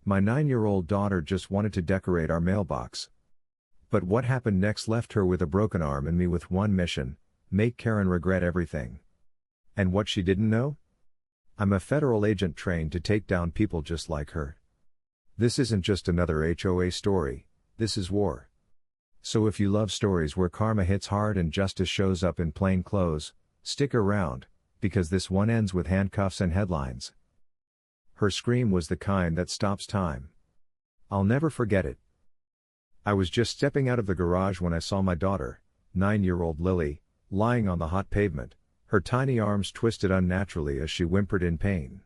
My 9-year-old daughter just wanted to decorate our mailbox. But what happened next left her with a broken arm and me with one mission: make Karen regret everything. And what she didn't know? I'm a federal agent trained to take down people just like her. This isn't just another HOA story, this is war. So if you love stories where karma hits hard and justice shows up in plain clothes, stick around, because this one ends with handcuffs and headlines. Her scream was the kind that stops time. I'll never forget it. I was just stepping out of the garage when I saw my daughter, 9-year-old Lily, lying on the hot pavement, her tiny arms twisted unnaturally as she whimpered in pain.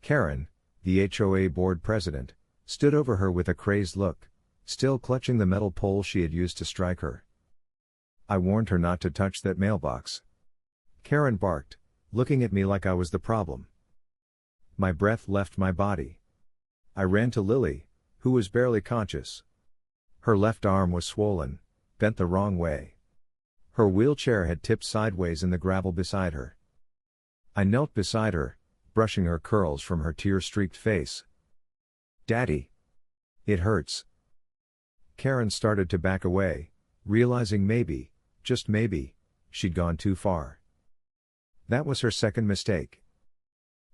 Karen, the HOA board president, stood over her with a crazed look, still clutching the metal pole she had used to strike her. I warned her not to touch that mailbox. Karen barked, looking at me like I was the problem. My breath left my body. I ran to Lily, who was barely conscious. Her left arm was swollen, bent the wrong way. Her wheelchair had tipped sideways in the gravel beside her. I knelt beside her, brushing her curls from her tear-streaked face. "Daddy. It hurts." Karen started to back away, realizing maybe, just maybe, she'd gone too far. That was her second mistake.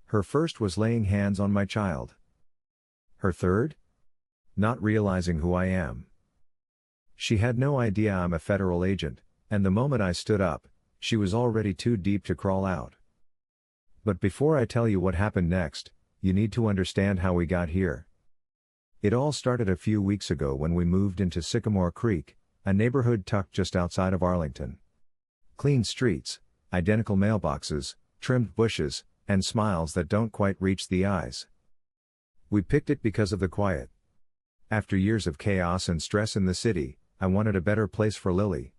Her first was laying hands on my child. Her third? Not realizing who I am. She had no idea I'm a federal agent, and the moment I stood up, she was already too deep to crawl out. But before I tell you what happened next, you need to understand how we got here. It all started a few weeks ago when we moved into Sycamore Creek, a neighborhood tucked just outside of Arlington. Clean streets, identical mailboxes, trimmed bushes, and smiles that don't quite reach the eyes. We picked it because of the quiet. After years of chaos and stress in the city, I wanted a better place for Lily.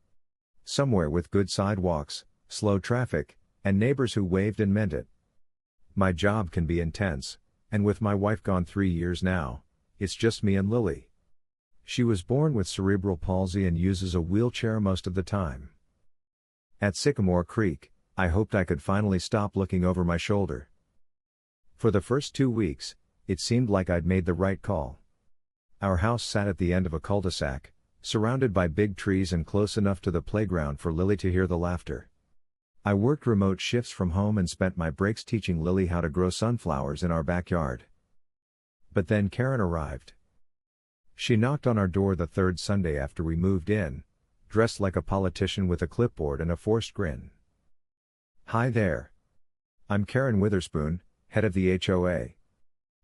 Somewhere with good sidewalks, slow traffic, and neighbors who waved and meant it. My job can be intense, and with my wife gone 3 years now, it's just me and Lily. She was born with cerebral palsy and uses a wheelchair most of the time. At Sycamore Creek, I hoped I could finally stop looking over my shoulder. For the first 2 weeks, it seemed like I'd made the right call. Our house sat at the end of a cul-de-sac, surrounded by big trees and close enough to the playground for Lily to hear the laughter. I worked remote shifts from home and spent my breaks teaching Lily how to grow sunflowers in our backyard. But then Karen arrived. She knocked on our door the third Sunday after we moved in, dressed like a politician with a clipboard and a forced grin. "Hi there. I'm Karen Witherspoon, head of the HOA.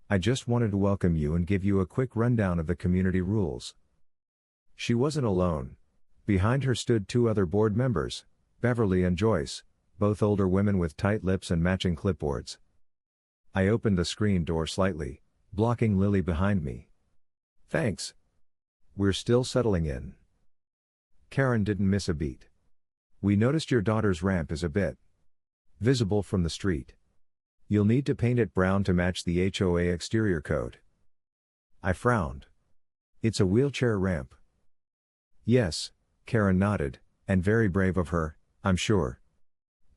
I just wanted to welcome you and give you a quick rundown of the community rules." She wasn't alone. Behind her stood 2 other board members, Beverly and Joyce, both older women with tight lips and matching clipboards. I opened the screen door slightly, blocking Lily behind me. "Thanks. We're still settling in." Karen didn't miss a beat. "We noticed your daughter's ramp is a bit visible from the street. You'll need to paint it brown to match the HOA exterior code." I frowned. "It's a wheelchair ramp." "Yes," Karen nodded, "and very brave of her, I'm sure.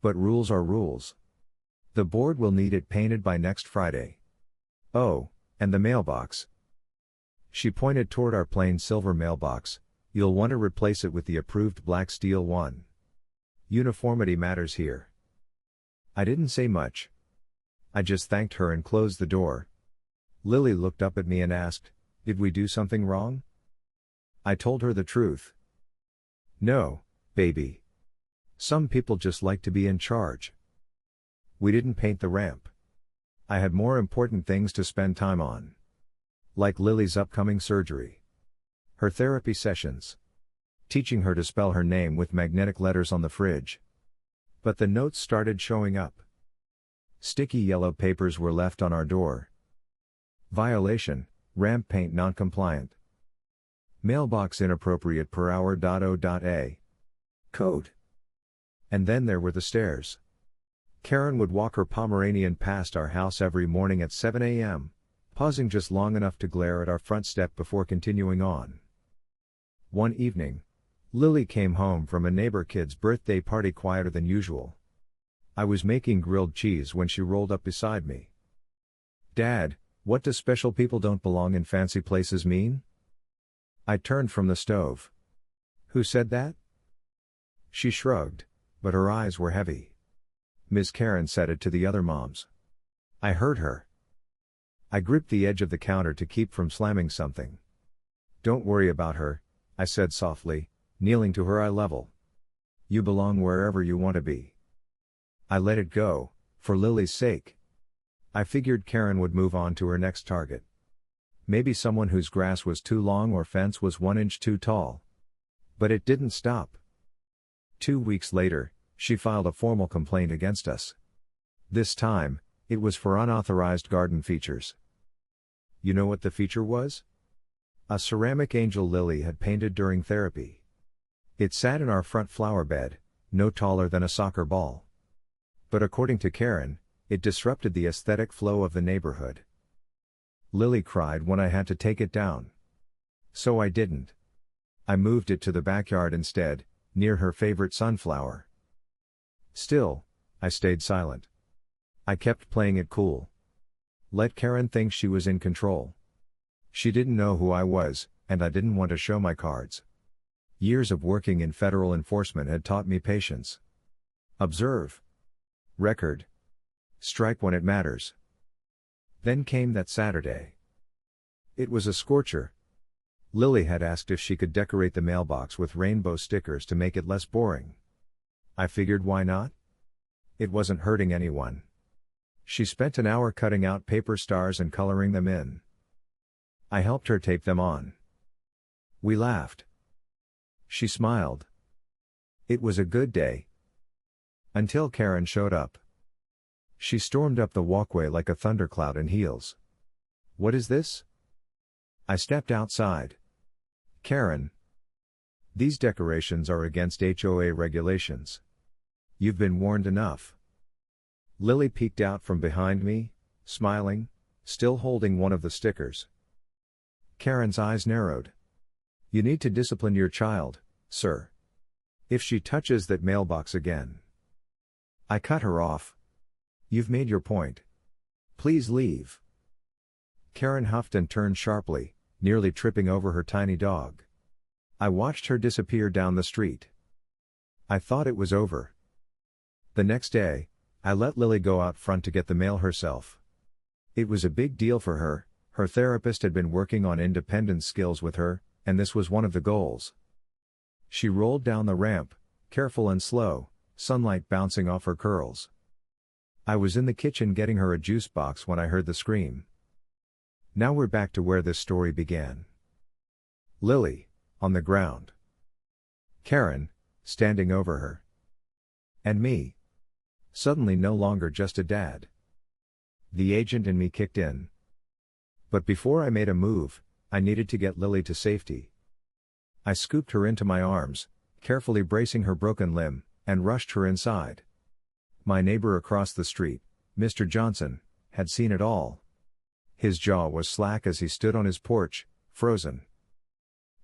But rules are rules. The board will need it painted by next Friday. Oh, and the mailbox." She pointed toward our plain silver mailbox. "You'll want to replace it with the approved black steel one. Uniformity matters here." I didn't say much. I just thanked her and closed the door. Lily looked up at me and asked, "Did we do something wrong?" I told her the truth. "No, baby. Some people just like to be in charge." We didn't paint the ramp. I had more important things to spend time on. Like Lily's upcoming surgery. Her therapy sessions. Teaching her to spell her name with magnetic letters on the fridge. But the notes started showing up. Sticky yellow papers were left on our door. Violation, ramp paint non-compliant. Mailbox inappropriate per hour. O.A. Code. And then there were the stairs. Karen would walk her Pomeranian past our house every morning at 7 a.m., pausing just long enough to glare at our front step before continuing on. One evening, Lily came home from a neighbor kid's birthday party quieter than usual. I was making grilled cheese when she rolled up beside me. "Dad, What do special people don't belong in fancy places mean? I turned from the stove. Who said that? She shrugged, but her eyes were heavy. Miss Karen said it to the other moms. I heard her. I gripped the edge of the counter to keep from slamming something. Don't worry about her, I said softly, kneeling to her eye level. You belong wherever you want to be. I let it go, for Lily's sake. I figured Karen would move on to her next target. Maybe someone whose grass was too long or fence was 1 inch too tall. But it didn't stop. 2 weeks later, she filed a formal complaint against us. This time, it was for unauthorized garden features. You know what the feature was? A ceramic angel Lily had painted during therapy. It sat in our front flower bed, no taller than a soccer ball. But according to Karen, it disrupted the aesthetic flow of the neighborhood. Lily cried when I had to take it down. So I didn't. I moved it to the backyard instead, near her favorite sunflower. Still, I stayed silent. I kept playing it cool. Let Karen think she was in control. She didn't know who I was, and I didn't want to show my cards. Years of working in federal enforcement had taught me patience. Observe. Record. Strike when it matters. Then came that Saturday. It was a scorcher. Lily had asked if she could decorate the mailbox with rainbow stickers to make it less boring. I figured why not? It wasn't hurting anyone. She spent an hour cutting out paper stars and coloring them in. I helped her tape them on. We laughed. She smiled. It was a good day. Until Karen showed up. She stormed up the walkway like a thundercloud in heels. What is this? I stepped outside. Karen. These decorations are against HOA regulations. You've been warned enough. Lily peeked out from behind me, smiling, still holding one of the stickers. Karen's eyes narrowed. You need to discipline your child, sir. If she touches that mailbox again. I cut her off. You've made your point. Please leave. Karen huffed and turned sharply, nearly tripping over her tiny dog. I watched her disappear down the street. I thought it was over. The next day, I let Lily go out front to get the mail herself. It was a big deal for her. Her therapist had been working on independence skills with her, and this was one of the goals. She rolled down the ramp, careful and slow, sunlight bouncing off her curls. I was in the kitchen getting her a juice box when I heard the scream. Now we're back to where this story began. Lily, on the ground. Karen, standing over her. And me. Suddenly no longer just a dad. The agent in me kicked in. But before I made a move, I needed to get Lily to safety. I scooped her into my arms, carefully bracing her broken limb, and rushed her inside. My neighbor across the street, Mr. Johnson, had seen it all. His jaw was slack as he stood on his porch, frozen.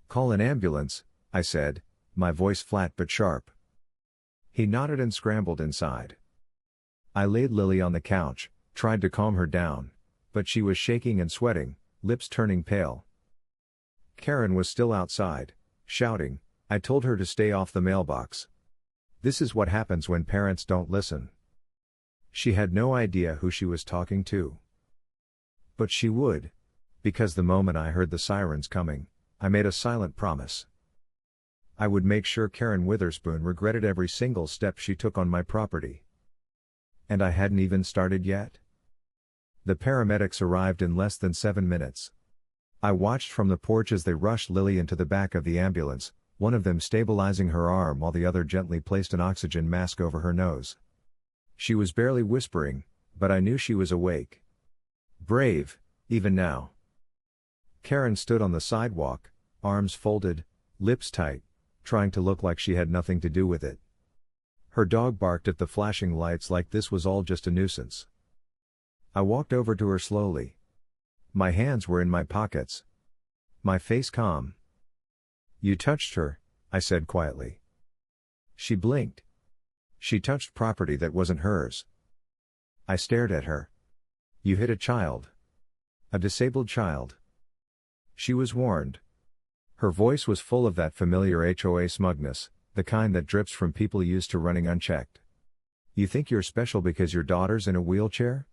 Call an ambulance, I said, my voice flat but sharp. He nodded and scrambled inside. I laid Lily on the couch, tried to calm her down, but she was shaking and sweating, lips turning pale. Karen was still outside, shouting. I told her to stay off the mailbox. This is what happens when parents don't listen. She had no idea who she was talking to. But she would. Because the moment I heard the sirens coming, I made a silent promise. I would make sure Karen Witherspoon regretted every single step she took on my property. And I hadn't even started yet. The paramedics arrived in less than 7 minutes. I watched from the porch as they rushed Lily into the back of the ambulance, one of them stabilizing her arm while the other gently placed an oxygen mask over her nose. She was barely whispering, but I knew she was awake. Brave, even now. Karen stood on the sidewalk, arms folded, lips tight, trying to look like she had nothing to do with it. Her dog barked at the flashing lights like this was all just a nuisance. I walked over to her slowly. My hands were in my pockets. My face calm. You touched her, I said quietly. She blinked. She touched property that wasn't hers. I stared at her. You hit a child. A disabled child. She was warned. Her voice was full of that familiar HOA smugness, the kind that drips from people used to running unchecked. You think you're special because your daughter's in a wheelchair?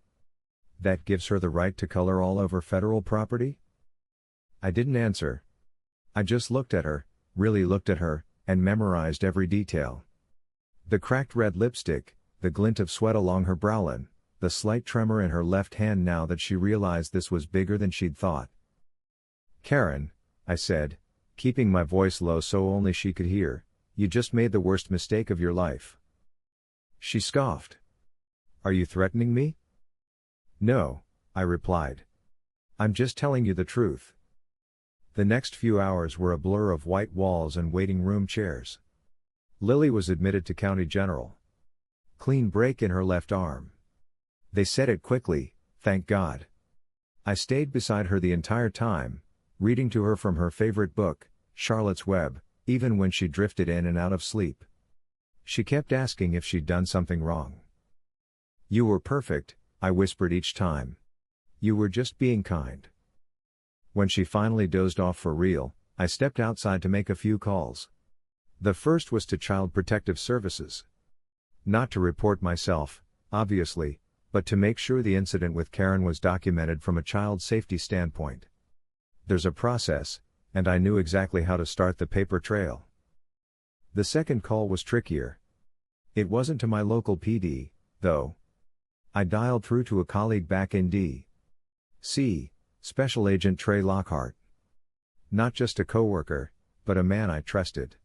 That gives her the right to color all over federal property? I didn't answer. I just looked at her, really looked at her, and memorized every detail. The cracked red lipstick, the glint of sweat along her browline, the slight tremor in her left hand now that she realized this was bigger than she'd thought. Karen, I said, keeping my voice low so only she could hear, you just made the worst mistake of your life. She scoffed. Are you threatening me? No, I replied. I'm just telling you the truth. The next few hours were a blur of white walls and waiting room chairs. Lily was admitted to County General. Clean break in her left arm. They said it quickly, thank God. I stayed beside her the entire time, reading to her from her favorite book, Charlotte's Web, even when she drifted in and out of sleep. She kept asking if she'd done something wrong. You were perfect, I whispered each time. You were just being kind. When she finally dozed off for real, I stepped outside to make a few calls. The first was to Child Protective Services. Not to report myself, obviously, but to make sure the incident with Karen was documented from a child safety standpoint. There's a process, and I knew exactly how to start the paper trail. The second call was trickier. It wasn't to my local PD, though. I dialed through to a colleague back in D.C., Special Agent Trey Lockhart. Not just a coworker, but a man I trusted.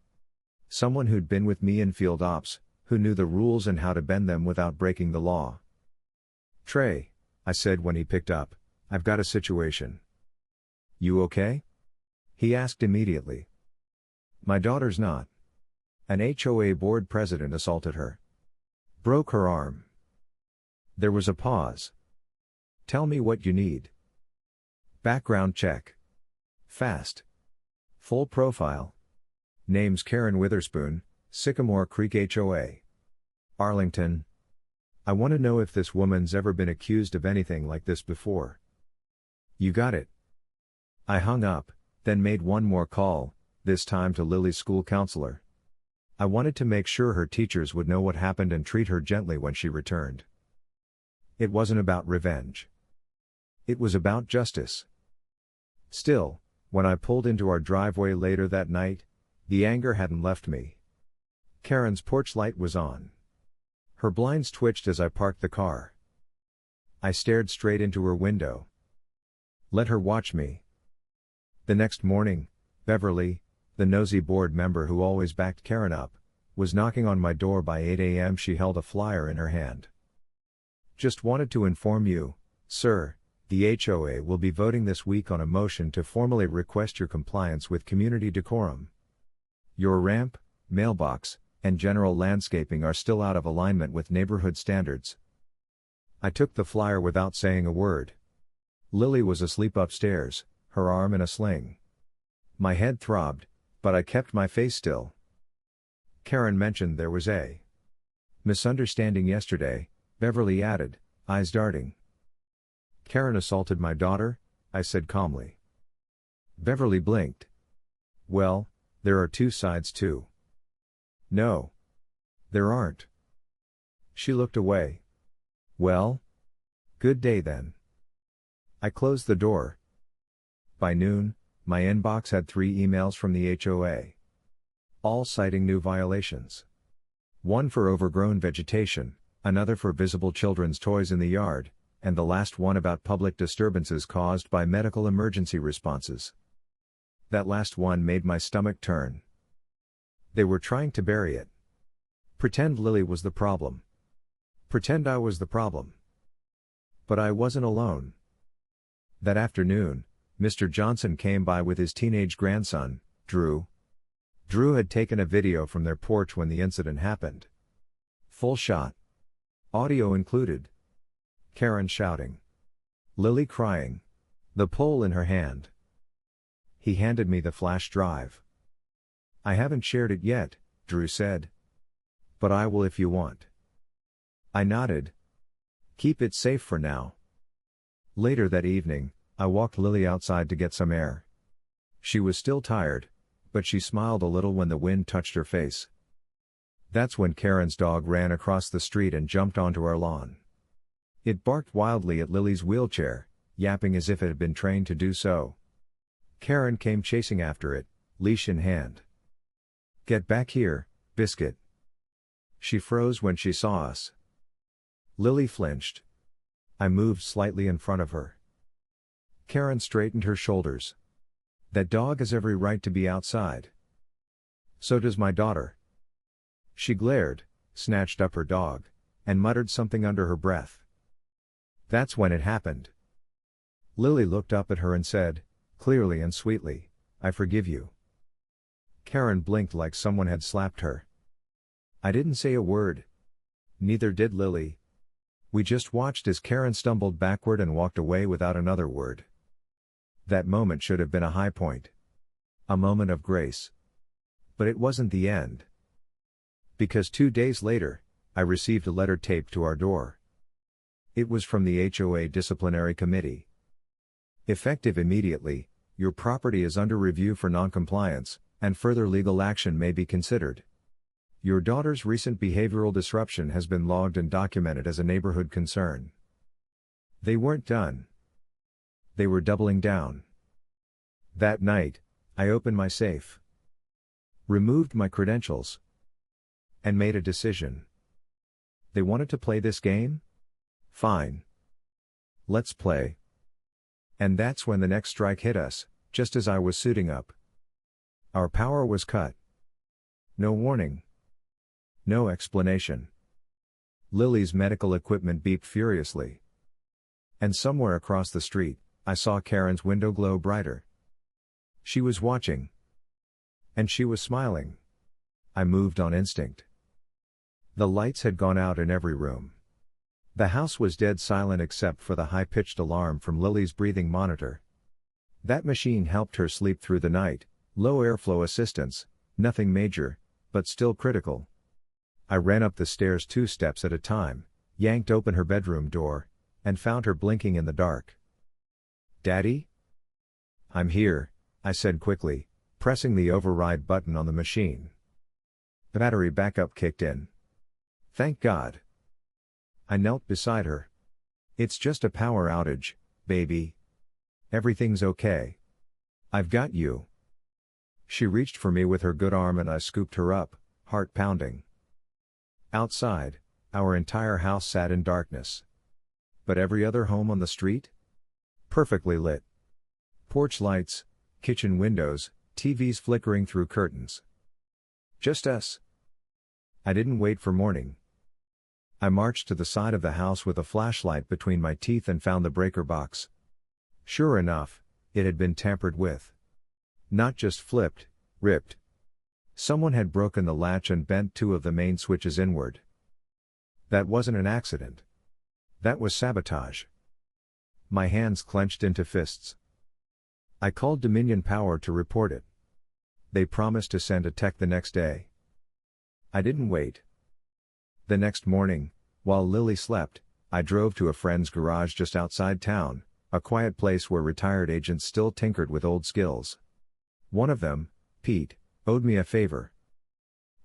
Someone who'd been with me in field ops, who knew the rules and how to bend them without breaking the law. Trey, I said when he picked up, I've got a situation. You okay? He asked immediately. My daughter's not. An HOA board president assaulted her. Broke her arm. There was a pause. Tell me what you need. Background check. Fast. Full profile. Name's Karen Witherspoon, Sycamore Creek HOA. Arlington. I want to know if this woman's ever been accused of anything like this before. You got it. I hung up, then made one more call, this time to Lily's school counselor. I wanted to make sure her teachers would know what happened and treat her gently when she returned. It wasn't about revenge. It was about justice. Still, when I pulled into our driveway later that night, the anger hadn't left me. Karen's porch light was on. Her blinds twitched as I parked the car. I stared straight into her window. Let her watch me. The next morning, Beverly, the nosy board member who always backed Karen up, was knocking on my door by 8 a.m. She held a flyer in her hand. Just wanted to inform you, sir, the HOA will be voting this week on a motion to formally request your compliance with community decorum. Your ramp, mailbox, and general landscaping are still out of alignment with neighborhood standards. I took the flyer without saying a word. Lily was asleep upstairs, her arm in a sling. My head throbbed, but I kept my face still. Karen mentioned there was a misunderstanding yesterday, Beverly added, eyes darting. Karen assaulted my daughter, I said calmly. Beverly blinked. Well, there are two sides too. No. There aren't. She looked away. Well? Good day then. I closed the door. By noon, my inbox had 3 emails from the HOA. All citing new violations. One for overgrown vegetation, another for visible children's toys in the yard, and the last one about public disturbances caused by medical emergency responses. That last one made my stomach turn. They were trying to bury it. Pretend Lily was the problem. Pretend I was the problem. But I wasn't alone. That afternoon, Mr. Johnson came by with his teenage grandson, Drew. Drew had taken a video from their porch when the incident happened. Full shot. Audio included. Karen shouting. Lily crying. The pole in her hand. He handed me the flash drive. I haven't shared it yet, Drew said. But I will if you want. I nodded. Keep it safe for now. Later that evening, I walked Lily outside to get some air. She was still tired, but she smiled a little when the wind touched her face. That's when Karen's dog ran across the street and jumped onto our lawn. It barked wildly at Lily's wheelchair, yapping as if it had been trained to do so. Karen came chasing after it, leash in hand. "Get back here, Biscuit." She froze when she saw us. Lily flinched. I moved slightly in front of her. Karen straightened her shoulders. "That dog has every right to be outside. So does my daughter." She glared, snatched up her dog, and muttered something under her breath. That's when it happened. Lily looked up at her and said, clearly and sweetly, "I forgive you." Karen blinked like someone had slapped her. I didn't say a word. Neither did Lily. We just watched as Karen stumbled backward and walked away without another word. That moment should have been a high point. A moment of grace. But it wasn't the end. Because 2 days later, I received a letter taped to our door. It was from the HOA disciplinary committee. Effective immediately, your property is under review for noncompliance, and further legal action may be considered. Your daughter's recent behavioral disruption has been logged and documented as a neighborhood concern. They weren't done. They were doubling down. That night, I opened my safe, removed my credentials, and made a decision. They wanted to play this game? Fine. Let's play. And that's when the next strike hit us, just as I was suiting up. Our power was cut. No warning. No explanation. Lily's medical equipment beeped furiously. And somewhere across the street, I saw Karen's window glow brighter. She was watching. And she was smiling. I moved on instinct. The lights had gone out in every room. The house was dead silent except for the high-pitched alarm from Lily's breathing monitor. That machine helped her sleep through the night, low airflow assistance, nothing major, but still critical. I ran up the stairs 2 steps at a time, yanked open her bedroom door, and found her blinking in the dark. "Daddy?" "I'm here," I said quickly, pressing the override button on the machine. The battery backup kicked in. Thank God. I knelt beside her. "It's just a power outage, baby. Everything's okay. I've got you." She reached for me with her good arm and I scooped her up, heart pounding. Outside, our entire house sat in darkness. But every other home on the street? Perfectly lit. Porch lights, kitchen windows, TVs flickering through curtains. Just us. I didn't wait for morning. I marched to the side of the house with a flashlight between my teeth and found the breaker box. Sure enough, it had been tampered with. Not just flipped, ripped. Someone had broken the latch and bent 2 of the main switches inward. That wasn't an accident. That was sabotage. My hands clenched into fists. I called Dominion Power to report it. They promised to send a tech the next day. I didn't wait. The next morning, while Lily slept, I drove to a friend's garage just outside town, a quiet place where retired agents still tinkered with old skills. One of them, Pete, owed me a favor.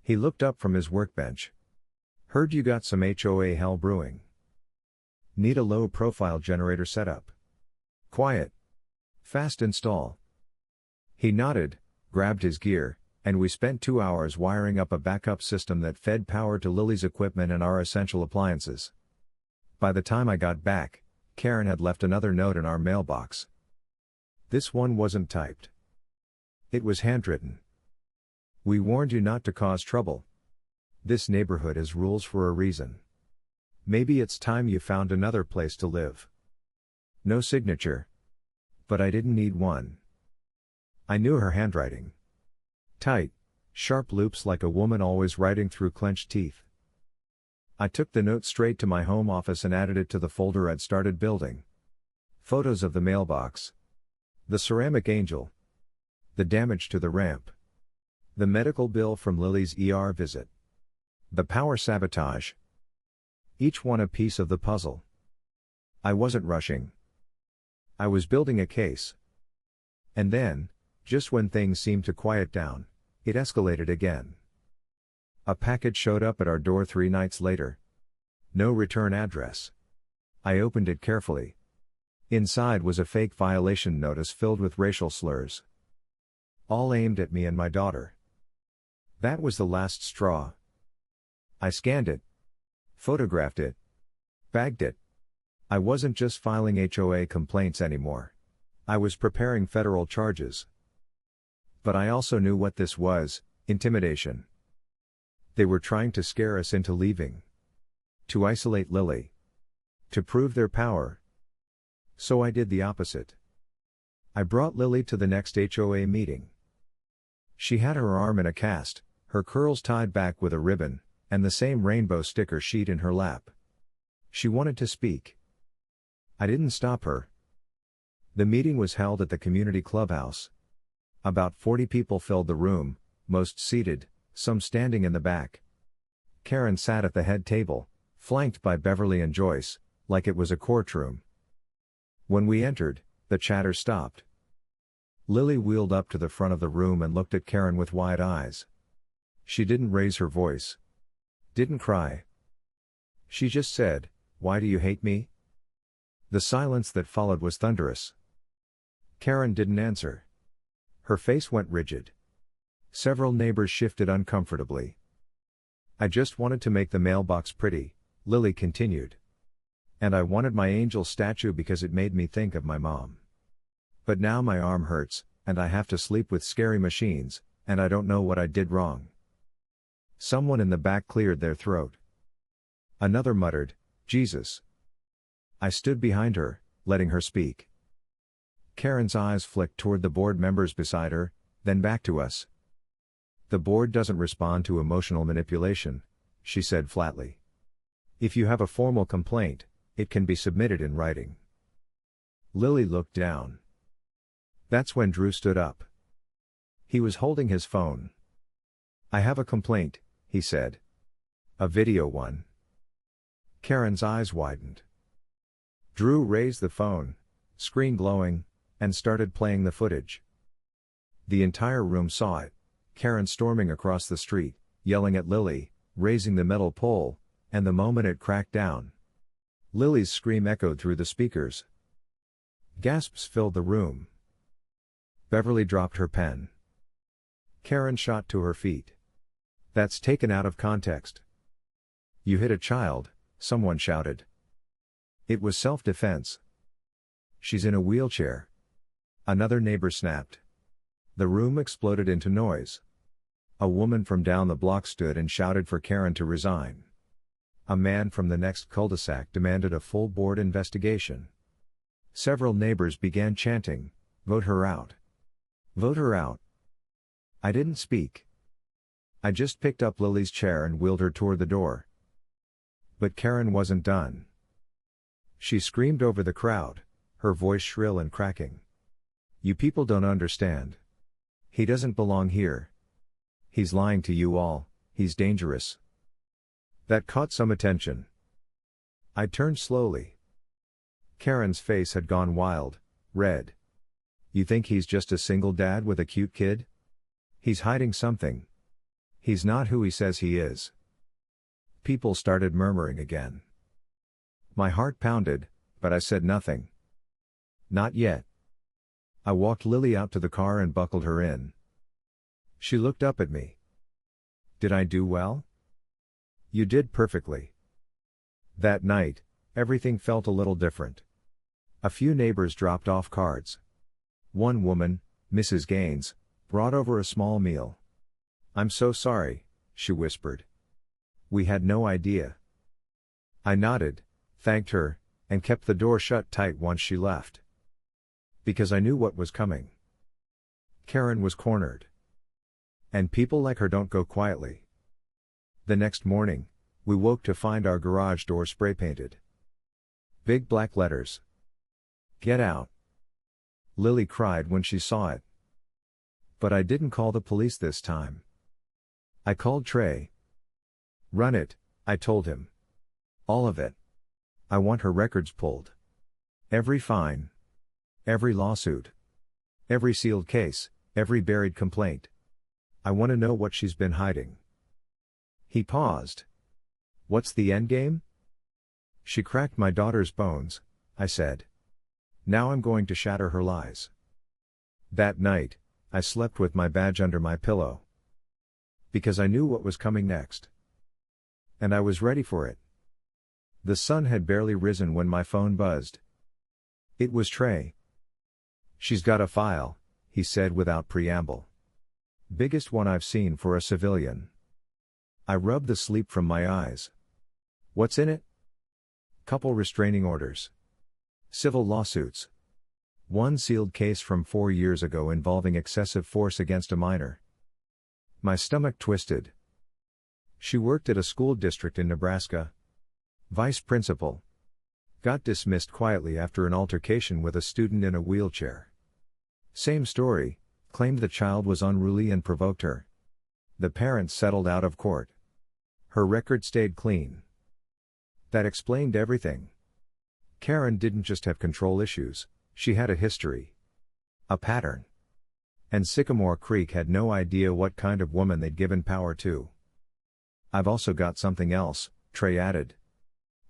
He looked up from his workbench. "Heard you got some HOA hell brewing. Need a low-profile generator setup. Quiet. Fast install." He nodded, grabbed his gear, and we spent 2 hours wiring up a backup system that fed power to Lily's equipment and our essential appliances. By the time I got back, Karen had left another note in our mailbox. This one wasn't typed. It was handwritten. "We warned you not to cause trouble. This neighborhood has rules for a reason. Maybe it's time you found another place to live." No signature. But I didn't need one. I knew her handwriting. Tight, sharp loops like a woman always writing through clenched teeth. I took the note straight to my home office and added it to the folder I'd started building. Photos of the mailbox. The ceramic angel. The damage to the ramp. The medical bill from Lily's ER visit. The power sabotage. Each one a piece of the puzzle. I wasn't rushing. I was building a case. And then, just when things seemed to quiet down, it escalated again. A package showed up at our door 3 nights later. No return address. I opened it carefully. Inside was a fake violation notice filled with racial slurs. All aimed at me and my daughter. That was the last straw. I scanned it. Photographed it. Bagged it. I wasn't just filing HOA complaints anymore. I was preparing federal charges. But I also knew what this was: intimidation. They were trying to scare us into leaving. To isolate Lily. To prove their power. So I did the opposite. I brought Lily to the next HOA meeting. She had her arm in a cast, her curls tied back with a ribbon, and the same rainbow sticker sheet in her lap. She wanted to speak. I didn't stop her. The meeting was held at the community clubhouse. About 40 people filled the room, most seated, some standing in the back. Karen sat at the head table, flanked by Beverly and Joyce, like it was a courtroom. When we entered, the chatter stopped. Lily wheeled up to the front of the room and looked at Karen with wide eyes. She didn't raise her voice. Didn't cry. She just said, "Why do you hate me?" The silence that followed was thunderous. Karen didn't answer. Her face went rigid. Several neighbors shifted uncomfortably. "I just wanted to make the mailbox pretty," Lily continued. "And I wanted my angel statue because it made me think of my mom. But now my arm hurts, and I have to sleep with scary machines, and I don't know what I did wrong." Someone in the back cleared their throat. Another muttered, "Jesus." I stood behind her, letting her speak. Karen's eyes flicked toward the board members beside her, then back to us. "The board doesn't respond to emotional manipulation," she said flatly. "If you have a formal complaint, it can be submitted in writing." Lily looked down. That's when Drew stood up. He was holding his phone. "I have a complaint," he said. "A video one." Karen's eyes widened. Drew raised the phone, screen glowing, and started playing the footage. The entire room saw it: Karen storming across the street, yelling at Lily, raising the metal pole, and the moment it cracked down. Lily's scream echoed through the speakers. Gasps filled the room. Beverly dropped her pen. Karen shot to her feet. "That's taken out of context." "You hit a child," someone shouted. "It was self-defense." "She's in a wheelchair," another neighbor snapped. The room exploded into noise. A woman from down the block stood and shouted for Karen to resign. A man from the next cul-de-sac demanded a full board investigation. Several neighbors began chanting, "Vote her out. Vote her out." I didn't speak. I just picked up Lily's chair and wheeled her toward the door. But Karen wasn't done. She screamed over the crowd, her voice shrill and cracking. "You people don't understand. He doesn't belong here. He's lying to you all, he's dangerous." That caught some attention. I turned slowly. Karen's face had gone wild, red. "You think he's just a single dad with a cute kid? He's hiding something. He's not who he says he is." People started murmuring again. My heart pounded, but I said nothing. "Not yet." I walked Lily out to the car and buckled her in. She looked up at me. "Did I do well?" "You did perfectly." That night, everything felt a little different. A few neighbors dropped off cards. One woman, Mrs. Gaines, brought over a small meal. "I'm so sorry," she whispered. "We had no idea." I nodded, thanked her, and kept the door shut tight once she left. Because I knew what was coming. Karen was cornered. And people like her don't go quietly. The next morning, we woke to find our garage door spray painted. Big black letters. "Get out." Lily cried when she saw it. But I didn't call the police this time. I called Trey. "Run it," I told him. "All of it. I want her records pulled. Every fine." Every lawsuit. Every sealed case, every buried complaint. I want to know what she's been hiding. He paused. What's the endgame? She cracked my daughter's bones, I said. Now I'm going to shatter her lies. That night, I slept with my badge under my pillow. Because I knew what was coming next. And I was ready for it. The sun had barely risen when my phone buzzed. It was Trey. She's got a file, he said without preamble. Biggest one I've seen for a civilian. I rubbed the sleep from my eyes. What's in it? Couple restraining orders. Civil lawsuits. One sealed case from 4 years ago involving excessive force against a minor. My stomach twisted. She worked at a school district in Nebraska. Vice principal. Got dismissed quietly after an altercation with a student in a wheelchair. Same story, claimed the child was unruly and provoked her. The parents settled out of court. Her record stayed clean. That explained everything. Karen didn't just have control issues, she had a history. A pattern. And Sycamore Creek had no idea what kind of woman they'd given power to. I've also got something else, Trey added.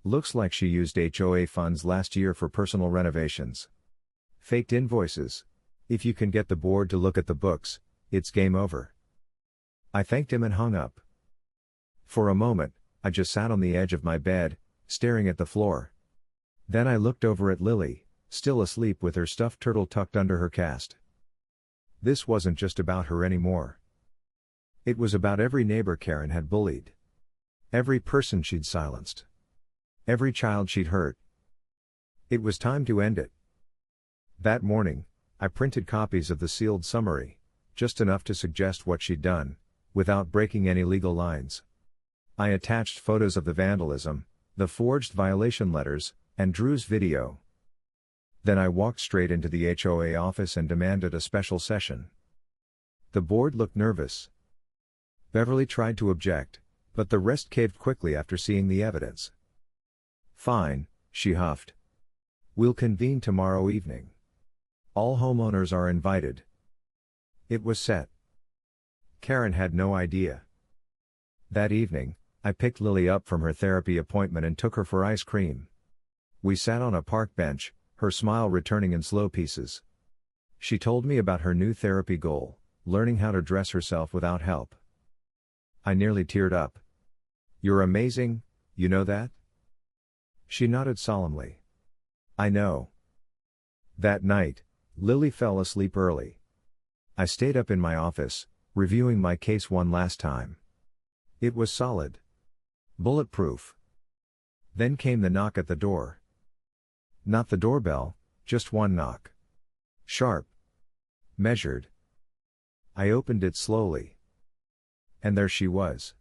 Looks like she used HOA funds last year for personal renovations. Faked invoices. If you can get the board to look at the books, it's game over. I thanked him and hung up. For a moment, I just sat on the edge of my bed, staring at the floor. Then I looked over at Lily, still asleep with her stuffed turtle tucked under her cast. This wasn't just about her anymore. It was about every neighbor Karen had bullied. Every person she'd silenced. Every child she'd hurt. It was time to end it. That morning, I printed copies of the sealed summary, just enough to suggest what she'd done, without breaking any legal lines. I attached photos of the vandalism, the forged violation letters, and Drew's video. Then I walked straight into the HOA office and demanded a special session. The board looked nervous. Beverly tried to object, but the rest caved quickly after seeing the evidence. Fine, she huffed. We'll convene tomorrow evening. All homeowners are invited. It was set. Karen had no idea. That evening, I picked Lily up from her therapy appointment and took her for ice cream. We sat on a park bench, her smile returning in slow pieces. She told me about her new therapy goal, learning how to dress herself without help. I nearly teared up. You're amazing, you know that? She nodded solemnly. I know. That night, Lily fell asleep early. I stayed up in my office, reviewing my case one last time. It was solid. Bulletproof. Then came the knock at the door. Not the doorbell, just one knock. Sharp. Measured. I opened it slowly. And there she was.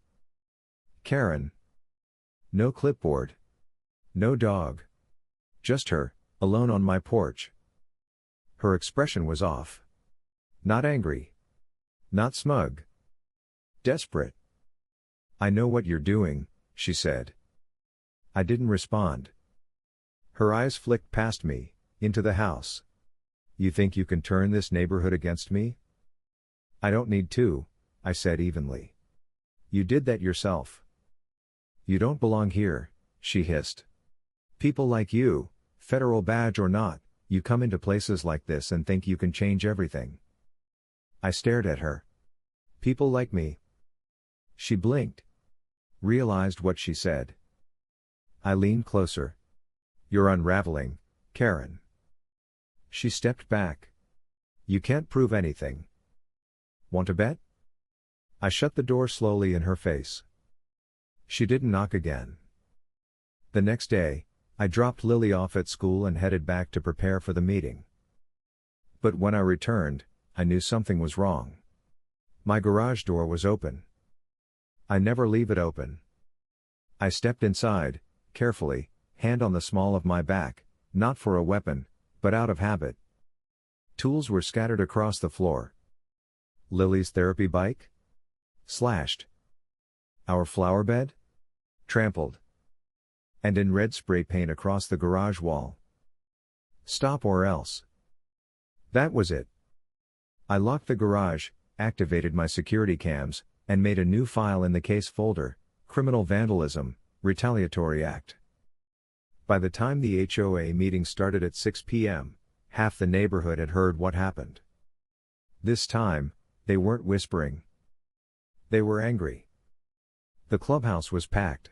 Karen. No clipboard. No dog. Just her, alone on my porch. Her expression was off. Not angry. Not smug. Desperate. I know what you're doing, she said. I didn't respond. Her eyes flicked past me, into the house. You think you can turn this neighborhood against me? I don't need to, I said evenly. You did that yourself. You don't belong here, she hissed. People like you, federal badge or not, you come into places like this and think you can change everything. I stared at her. People like me. She blinked. Realized what she said. I leaned closer. You're unraveling, Karen. She stepped back. You can't prove anything. Want to bet? I shut the door slowly in her face. She didn't knock again. The next day, I dropped Lily off at school and headed back to prepare for the meeting. But when I returned, I knew something was wrong. My garage door was open. I never leave it open. I stepped inside, carefully, hand on the small of my back, not for a weapon, but out of habit. Tools were scattered across the floor. Lily's therapy bike? Slashed. Our flower bed? Trampled. And in red spray paint across the garage wall. Stop or else. That was it. I locked the garage, activated my security cams, and made a new file in the case folder, Criminal Vandalism, Retaliatory Act. By the time the HOA meeting started at 6 p.m., half the neighborhood had heard what happened. This time, they weren't whispering. They were angry. The clubhouse was packed.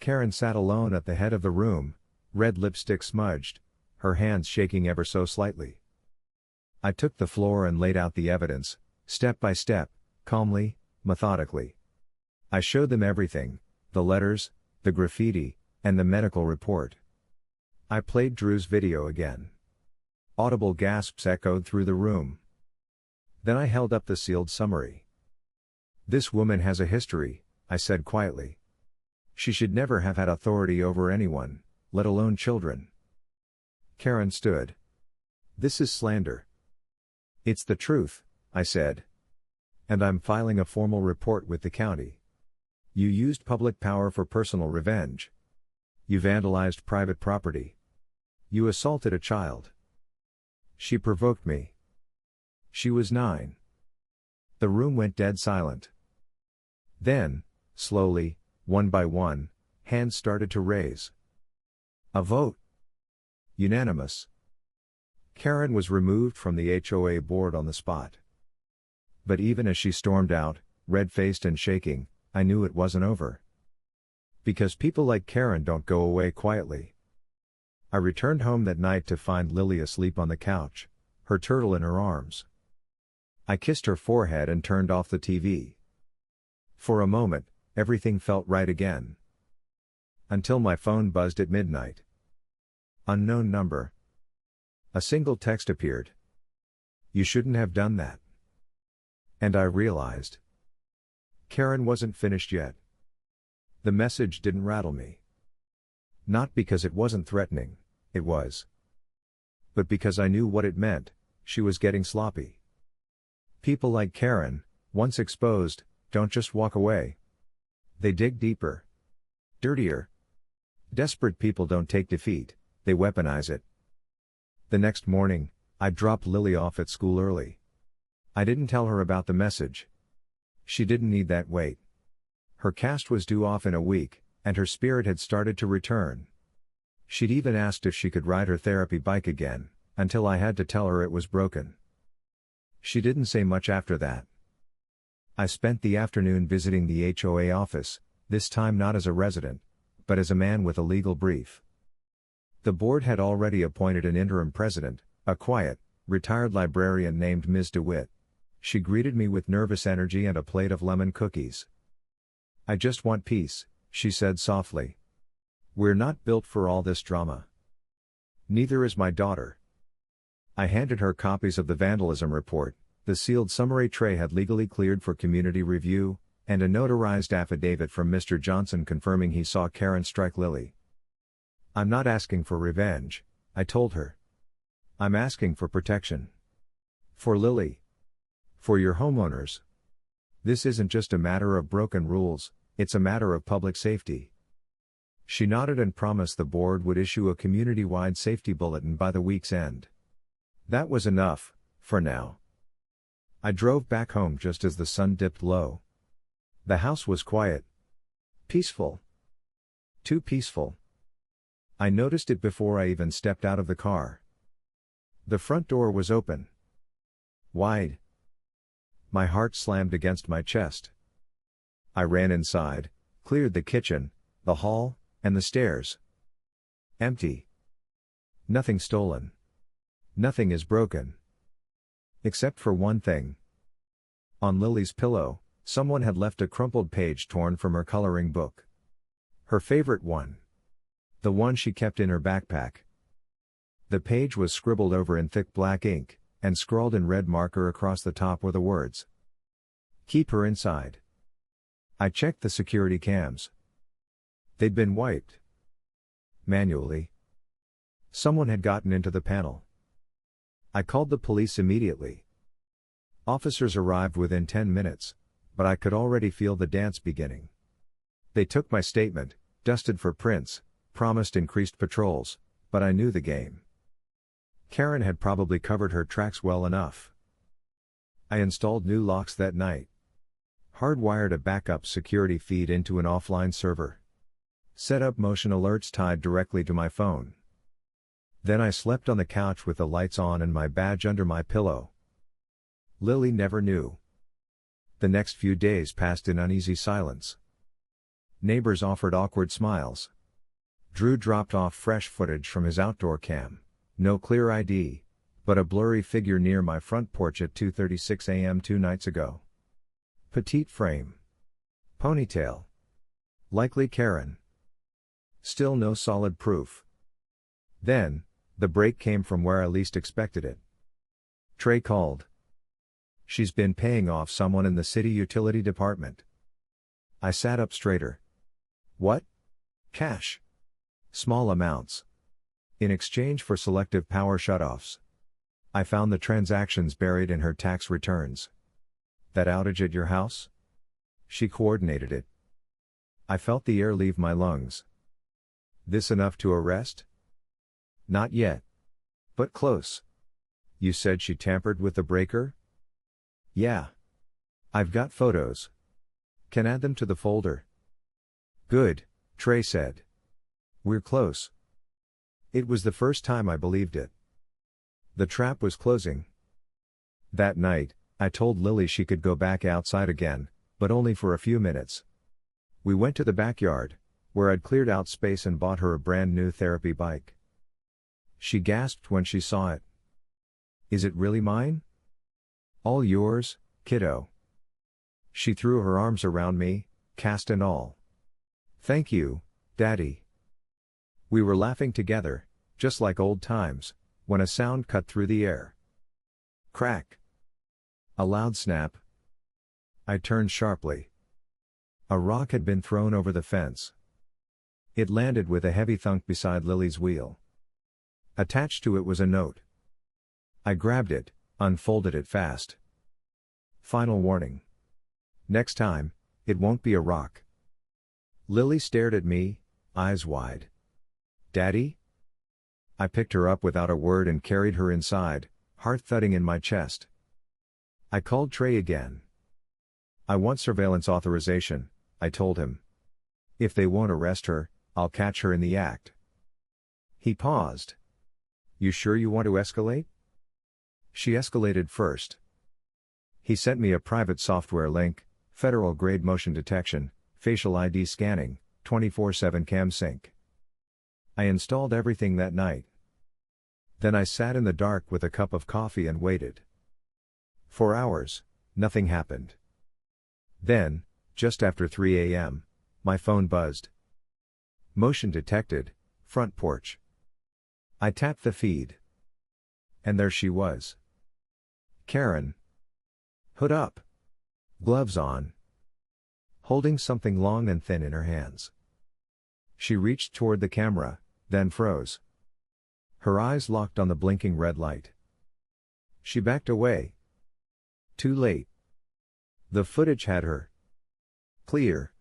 Karen sat alone at the head of the room, red lipstick smudged, her hands shaking ever so slightly. I took the floor and laid out the evidence, step by step, calmly, methodically. I showed them everything, the letters, the graffiti, and the medical report. I played Drew's video again. Audible gasps echoed through the room. Then I held up the sealed summary. "This woman has a history," I said quietly. "She should never have had authority over anyone, let alone children." Karen stood. "This is slander." "It's the truth," I said. "And I'm filing a formal report with the county. You used public power for personal revenge. You vandalized private property. You assaulted a child. She provoked me. She was 9. The room went dead silent. Then, slowly, one by one, hands started to raise. A vote. Unanimous. Karen was removed from the HOA board on the spot. But even as she stormed out, red-faced and shaking, I knew it wasn't over. Because people like Karen don't go away quietly. I returned home that night to find Lily asleep on the couch, her turtle in her arms. I kissed her forehead and turned off the TV. For a moment, everything felt right again. Until my phone buzzed at midnight. Unknown number. A single text appeared. "You shouldn't have done that." And I realized. Karen wasn't finished yet. The message didn't rattle me. Not because it wasn't threatening, it was. But because I knew what it meant, she was getting sloppy. People like Karen, once exposed, don't just walk away. They dig deeper. Dirtier. Desperate people don't take defeat, they weaponize it. The next morning, I dropped Lily off at school early. I didn't tell her about the message. She didn't need that weight. Her cast was due off in a week, and her spirit had started to return. She'd even asked if she could ride her therapy bike again, until I had to tell her it was broken. She didn't say much after that. I spent the afternoon visiting the HOA office, this time not as a resident, but as a man with a legal brief. The board had already appointed an interim president, a quiet, retired librarian named Ms. DeWitt. She greeted me with nervous energy and a plate of lemon cookies. "I just want peace," she said softly. "We're not built for all this drama. Neither is my daughter." I handed her copies of the vandalism report, the sealed summary tray had legally cleared for community review, and a notarized affidavit from Mr. Johnson confirming he saw Karen strike Lily. "I'm not asking for revenge," I told her. "I'm asking for protection. For Lily. For your homeowners. This isn't just a matter of broken rules, it's a matter of public safety." She nodded and promised the board would issue a community-wide safety bulletin by the week's end. That was enough, for now. I drove back home just as the sun dipped low. The house was quiet. Peaceful. Too peaceful. I noticed it before I even stepped out of the car. The front door was open. Wide. My heart slammed against my chest. I ran inside, cleared the kitchen, the hall, and the stairs. Empty. Nothing stolen. Nothing is broken. Except for one thing. On Lily's pillow, someone had left a crumpled page torn from her coloring book. Her favorite one. The one she kept in her backpack. The page was scribbled over in thick black ink, and scrawled in red marker across the top were the words. "Keep her inside." I checked the security cams. They'd been wiped. Manually. Someone had gotten into the panel. I called the police immediately. Officers arrived within 10 minutes, but I could already feel the dance beginning. They took my statement, dusted for prints, promised increased patrols, but I knew the game. Karen had probably covered her tracks well enough. I installed new locks that night. Hardwired a backup security feed into an offline server. Set up motion alerts tied directly to my phone. Then I slept on the couch with the lights on and my badge under my pillow. Lily never knew. The next few days passed in uneasy silence. Neighbors offered awkward smiles. Drew dropped off fresh footage from his outdoor cam. No clear ID, but a blurry figure near my front porch at 2:36 a.m. 2 nights ago. Petite frame. Ponytail. Likely Karen. Still no solid proof. Then, the break came from where I least expected it. Trey called. She's been paying off someone in the city utility department. I sat up straighter. What? Cash. Small amounts. In exchange for selective power shutoffs. I found the transactions buried in her tax returns. That outage at your house? She coordinated it. I felt the air leave my lungs. This enough to arrest? Not yet. But close. You said she tampered with the breaker? Yeah. I've got photos. Can add them to the folder. Good, Trey said. We're close. It was the first time I believed it. The trap was closing. That night, I told Lily she could go back outside again, but only for a few minutes. We went to the backyard, where I'd cleared out space and bought her a brand new therapy bike. She gasped when she saw it. Is it really mine? All yours, kiddo. She threw her arms around me, cast and all. Thank you, Daddy. We were laughing together, just like old times, when a sound cut through the air. Crack. A loud snap. I turned sharply. A rock had been thrown over the fence. It landed with a heavy thunk beside Lily's wheel. Attached to it was a note. I grabbed it, unfolded it fast. Final warning. Next time, it won't be a rock. Lily stared at me, eyes wide. Daddy? I picked her up without a word and carried her inside, heart thudding in my chest. I called Trey again. I want surveillance authorization, I told him. If they won't arrest her, I'll catch her in the act. He paused. You sure you want to escalate? She escalated first. He sent me a private software link, federal grade motion detection, facial ID scanning, 24/7 cam sync. I installed everything that night. Then I sat in the dark with a cup of coffee and waited. For hours, nothing happened. Then, just after 3 a.m., my phone buzzed. Motion detected, front porch. I tapped the feed. And there she was. Karen. Hood up. Gloves on. Holding something long and thin in her hands. She reached toward the camera, then froze. Her eyes locked on the blinking red light. She backed away. Too late. The footage had her. Clear.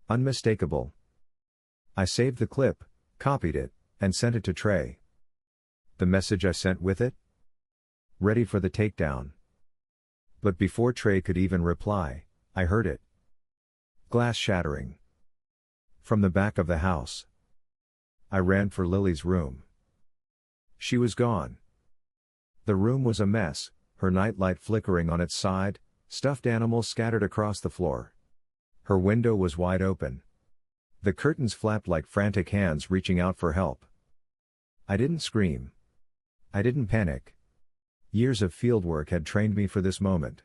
Unmistakable. I saved the clip, copied it, and sent it to Trey. The message I sent with it? Ready for the takedown. But before Trey could even reply, I heard it. Glass shattering. From the back of the house. I ran for Lily's room. She was gone. The room was a mess, her nightlight flickering on its side, stuffed animals scattered across the floor. Her window was wide open. The curtains flapped like frantic hands reaching out for help. I didn't scream. I didn't panic. Years of fieldwork had trained me for this moment.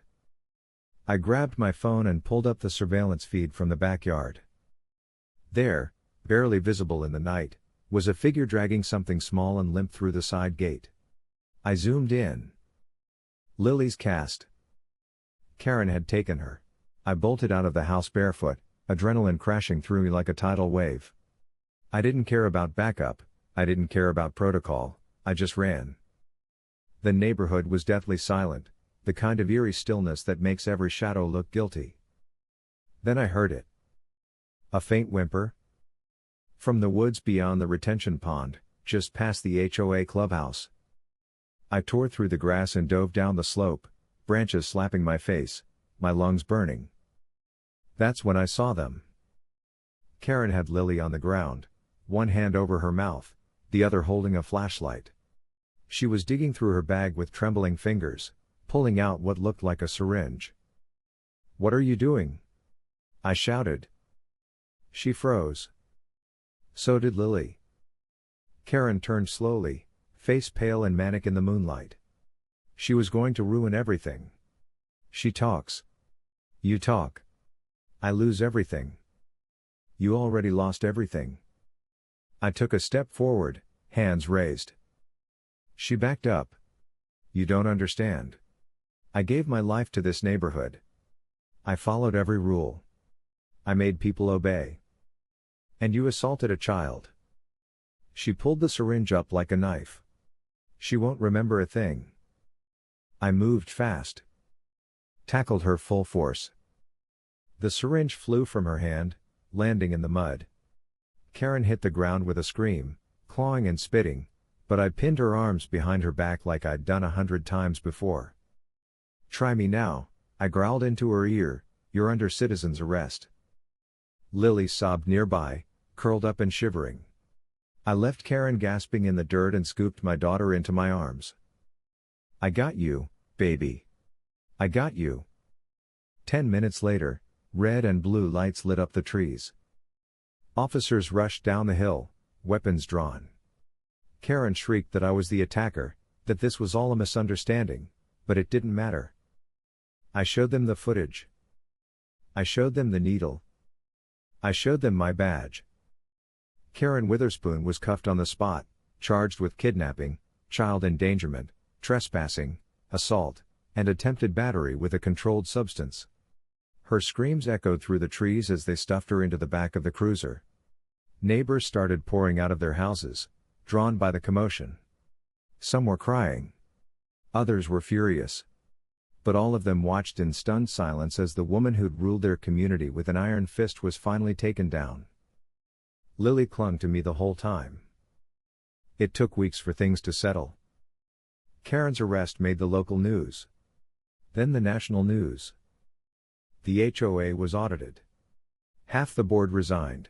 I grabbed my phone and pulled up the surveillance feed from the backyard. There, barely visible in the night, was a figure dragging something small and limp through the side gate. I zoomed in. Lily's cast. Karen had taken her. I bolted out of the house barefoot, adrenaline crashing through me like a tidal wave. I didn't care about backup, I didn't care about protocol, I just ran. The neighborhood was deathly silent, the kind of eerie stillness that makes every shadow look guilty. Then I heard it. A faint whimper. From the woods beyond the retention pond, just past the HOA clubhouse. I tore through the grass and dove down the slope, branches slapping my face, my lungs burning. That's when I saw them. Karen had Lily on the ground, one hand over her mouth, the other holding a flashlight. She was digging through her bag with trembling fingers, pulling out what looked like a syringe. "What are you doing?" I shouted. She froze. So did Lily. Karen turned slowly, face pale and manic in the moonlight. She was going to ruin everything. She talks. You talk. I lose everything. You already lost everything. I took a step forward, hands raised. She backed up. You don't understand. I gave my life to this neighborhood. I followed every rule. I made people obey. And you assaulted a child. She pulled the syringe up like a knife. She won't remember a thing. I moved fast. Tackled her full force. The syringe flew from her hand, landing in the mud. Karen hit the ground with a scream, clawing and spitting, but I pinned her arms behind her back like I'd done 100 times before. Try me now, I growled into her ear, you're under citizen's arrest. Lily sobbed nearby, curled up and shivering. I left Karen gasping in the dirt and scooped my daughter into my arms. I got you, baby. I got you. 10 minutes later, red and blue lights lit up the trees. Officers rushed down the hill, weapons drawn. Karen shrieked that I was the attacker, that this was all a misunderstanding, but it didn't matter. I showed them the footage. I showed them the needle. I showed them my badge. Karen Witherspoon was cuffed on the spot, charged with kidnapping, child endangerment, trespassing, assault, and attempted battery with a controlled substance. Her screams echoed through the trees as they stuffed her into the back of the cruiser. Neighbors started pouring out of their houses, drawn by the commotion. Some were crying. Others were furious. But all of them watched in stunned silence as the woman who'd ruled their community with an iron fist was finally taken down. Lily clung to me the whole time. It took weeks for things to settle. Karen's arrest made the local news. Then the national news. The HOA was audited. Half the board resigned.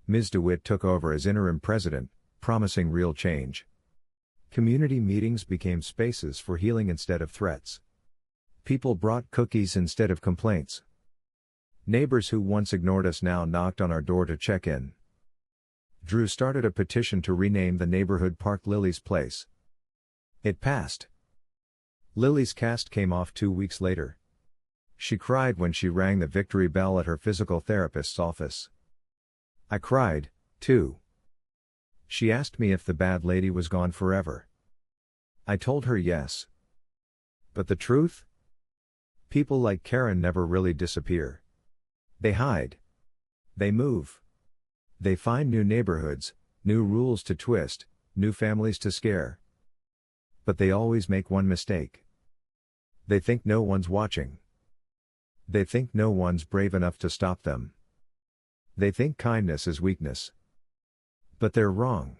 Ms. DeWitt took over as interim president, promising real change. Community meetings became spaces for healing instead of threats. People brought cookies instead of complaints. Neighbors who once ignored us now knocked on our door to check in. Drew started a petition to rename the neighborhood Park Lily's Place. It passed. Lily's cast came off 2 weeks later. She cried when she rang the victory bell at her physical therapist's office. I cried, too. She asked me if the bad lady was gone forever. I told her yes. But the truth? People like Karen never really disappear. They hide. They move. They find new neighborhoods, new rules to twist, new families to scare. But they always make one mistake. They think no one's watching. They think no one's brave enough to stop them. They think kindness is weakness. But they're wrong.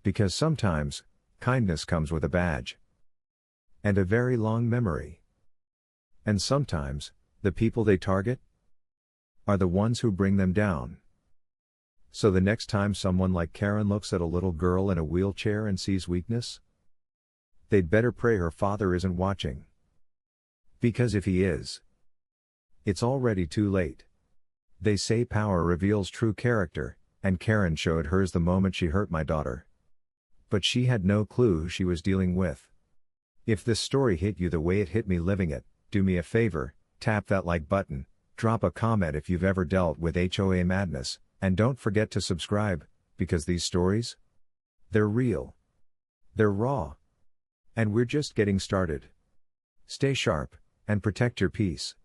Because sometimes, kindness comes with a badge. And a very long memory. And sometimes, the people they target are the ones who bring them down. So the next time someone like Karen looks at a little girl in a wheelchair and sees weakness, they'd better pray her father isn't watching. Because if he is, it's already too late. They say power reveals true character, and Karen showed hers the moment she hurt my daughter. But she had no clue who she was dealing with. If this story hit you the way it hit me living it, do me a favor, tap that like button, drop a comment if you've ever dealt with HOA madness, and don't forget to subscribe, because these stories, they're real. They're raw. And we're just getting started. Stay sharp, and protect your peace.